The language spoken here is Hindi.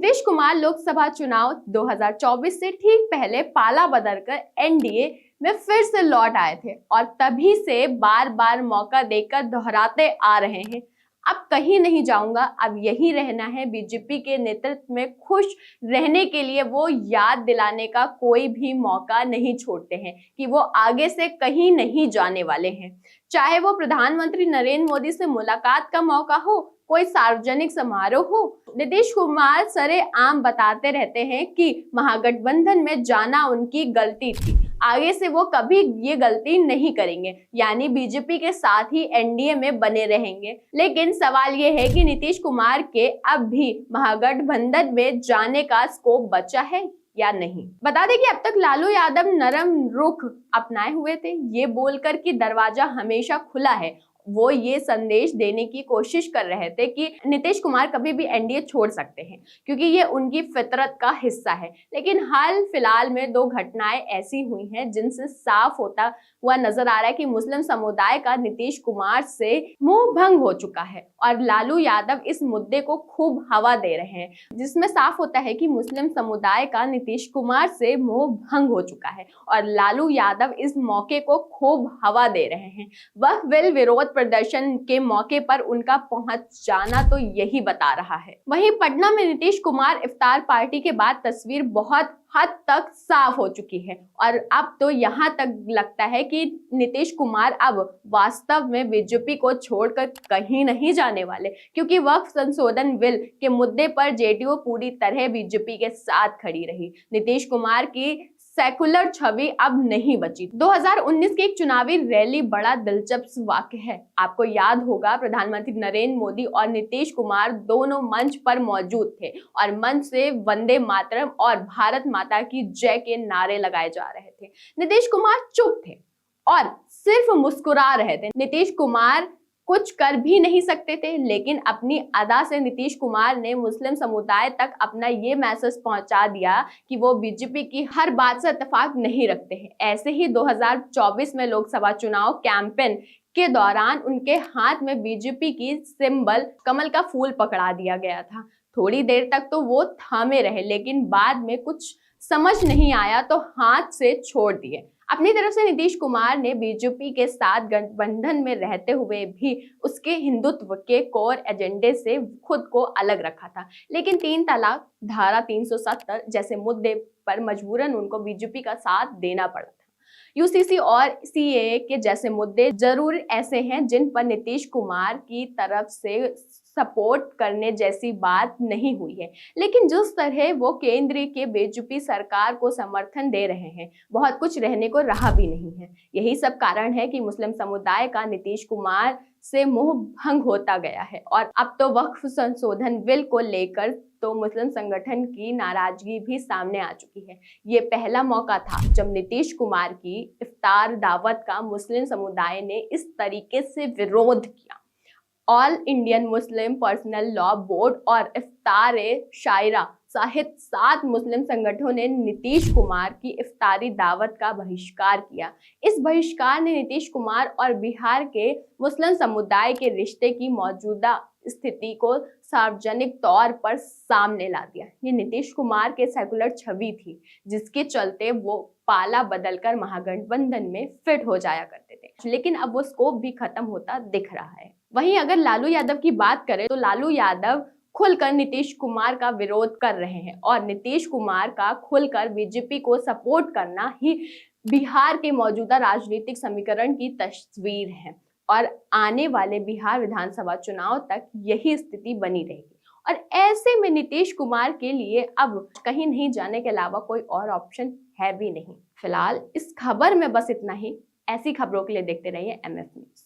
नीतीश कुमार लोकसभा चुनाव 2024 से ठीक पहले पाला बदलकर एनडीए में फिर से लौट आए थे और तभी से बार बार मौका देकर दोहराते आ रहे हैं। अब कहीं नहीं जाऊंगा, अब यही रहना है। बीजेपी के नेतृत्व में खुश रहने के लिए वो याद दिलाने का कोई भी मौका नहीं छोड़ते हैं कि वो आगे से कहीं नहीं जाने वाले हैं। चाहे वो प्रधानमंत्री नरेंद्र मोदी से मुलाकात का मौका हो, कोई सार्वजनिक समारोह हो, नीतीश कुमार सरेआम बताते रहते हैं कि महागठबंधन में जाना उनकी गलती थी, आगे से वो कभी ये गलती नहीं करेंगे, यानी बीजेपी के साथ ही एनडीए में बने रहेंगे। लेकिन सवाल ये है कि नीतीश कुमार के अब भी महागठबंधन में जाने का स्कोप बचा है या नहीं। बता दें कि अब तक लालू यादव नरम रुख अपनाए हुए थे, ये बोलकर कि दरवाजा हमेशा खुला है। वो ये संदेश देने की कोशिश कर रहे थे कि नीतीश कुमार कभी भी एनडीए छोड़ सकते हैं क्योंकि ये उनकी फितरत का हिस्सा है। लेकिन हाल फिलहाल में दो घटनाएं ऐसी हुई हैं जिनसे साफ होता हुआ नजर आ रहा है कि मुस्लिम समुदाय का नीतीश कुमार से मोह भंग हो चुका है और लालू यादव इस मुद्दे को खूब हवा दे रहे हैं, जिसमें साफ होता है कि मुस्लिम समुदाय का नीतीश कुमार से मोह भंग हो चुका है और लालू यादव इस मौके को खूब हवा दे रहे हैं। वक्फ बिल विरोध प्रदर्शन के मौके पर उनका पहुंच जाना तो यही बता रहा है। वहीं पटना में नीतीश कुमार इफ्तार पार्टी के बाद तस्वीर बहुत हद तक साफ हो चुकी है और अब तो यहां तक लगता है कि नीतीश कुमार अब वास्तव में बीजेपी को छोड़कर कहीं नहीं जाने वाले, क्योंकि वक्फ संशोधन बिल के मुद्दे पर जेडीयू पूरी तरह बीजेपी के साथ खड़ी रही। नीतीश कुमार की सेकुलर छवि अब नहीं बची। 2019 की एक चुनावी रैली बड़ा दिलचस्प वाकया है। आपको याद होगा प्रधानमंत्री नरेंद्र मोदी और नीतीश कुमार दोनों मंच पर मौजूद थे और मंच से वंदे मातरम और भारत माता की जय के नारे लगाए जा रहे थे। नीतीश कुमार चुप थे और सिर्फ मुस्कुरा रहे थे। नीतीश कुमार कुछ कर भी नहीं सकते थे, लेकिन अपनी अदा से नीतीश कुमार ने मुस्लिम समुदाय तक अपना ये मैसेज पहुंचा दिया कि वो बीजेपी की हर बात से इत्तेफाक नहीं रखते हैं। ऐसे ही 2024 में लोकसभा चुनाव कैंपेन के दौरान उनके हाथ में बीजेपी की सिंबल कमल का फूल पकड़ा दिया गया था। थोड़ी देर तक तो वो थामे रहे, लेकिन बाद में कुछ समझ नहीं आया तो हाथ से छोड़ दिए। अपनी तरफ से नीतीश कुमार ने बीजेपी के साथ गठबंधन में रहते हुए भी उसके हिंदुत्व के कोर एजेंडे से खुद को अलग रखा था, लेकिन 3 तलाक, धारा 370 जैसे मुद्दे पर मजबूरन उनको बीजेपी का साथ देना पड़ा था। यूसीसी और सीएए के जैसे मुद्दे जरूर ऐसे हैं जिन पर नीतीश कुमार की तरफ से सपोर्ट करने जैसी बात नहीं हुई है, लेकिन जिस तरह वो केंद्र के बीजेपी सरकार को समर्थन दे रहे हैं, बहुत कुछ रहने को रहा भी नहीं है। यही सब कारण है कि मुस्लिम समुदाय का नीतीश कुमार से मोह भंग होता गया है और अब तो वक्फ संशोधन बिल को लेकर तो मुस्लिम संगठन की नाराजगी भी सामने आ चुकी है। ये पहला मौका था जब नीतीश कुमार की इफ्तार दावत का मुस्लिम समुदाय ने इस तरीके से विरोध किया। All Indian Muslim personal law board और इफ्तार शायरा सहित 7 मुस्लिम संगठनों ने नीतीश कुमार की इफ्तारी दावत का बहिष्कार किया। इस बहिष्कार ने नीतीश कुमार और बिहार के मुस्लिम समुदाय के रिश्ते की मौजूदा स्थिति को सार्वजनिक तौर पर सामने ला दिया। ये नीतीश कुमार के सेकुलर छवि थी जिसके चलते वो पाला बदलकर महागठबंधन में फिट हो जाया करते थे, लेकिन अब वो स्कोप भी खत्म होता दिख रहा है। वहीं अगर लालू यादव की बात करें तो लालू यादव खुलकर नीतीश कुमार का विरोध कर रहे हैं और नीतीश कुमार का खुलकर बीजेपी को सपोर्ट करना ही बिहार के मौजूदा राजनीतिक समीकरण की तस्वीर है और आने वाले बिहार विधानसभा चुनाव तक यही स्थिति बनी रहेगी। और ऐसे में नीतीश कुमार के लिए अब कहीं नहीं जाने के अलावा कोई और ऑप्शन है भी नहीं। फिलहाल इस खबर में बस इतना ही। ऐसी खबरों के लिए देखते रहिए MF न्यूज।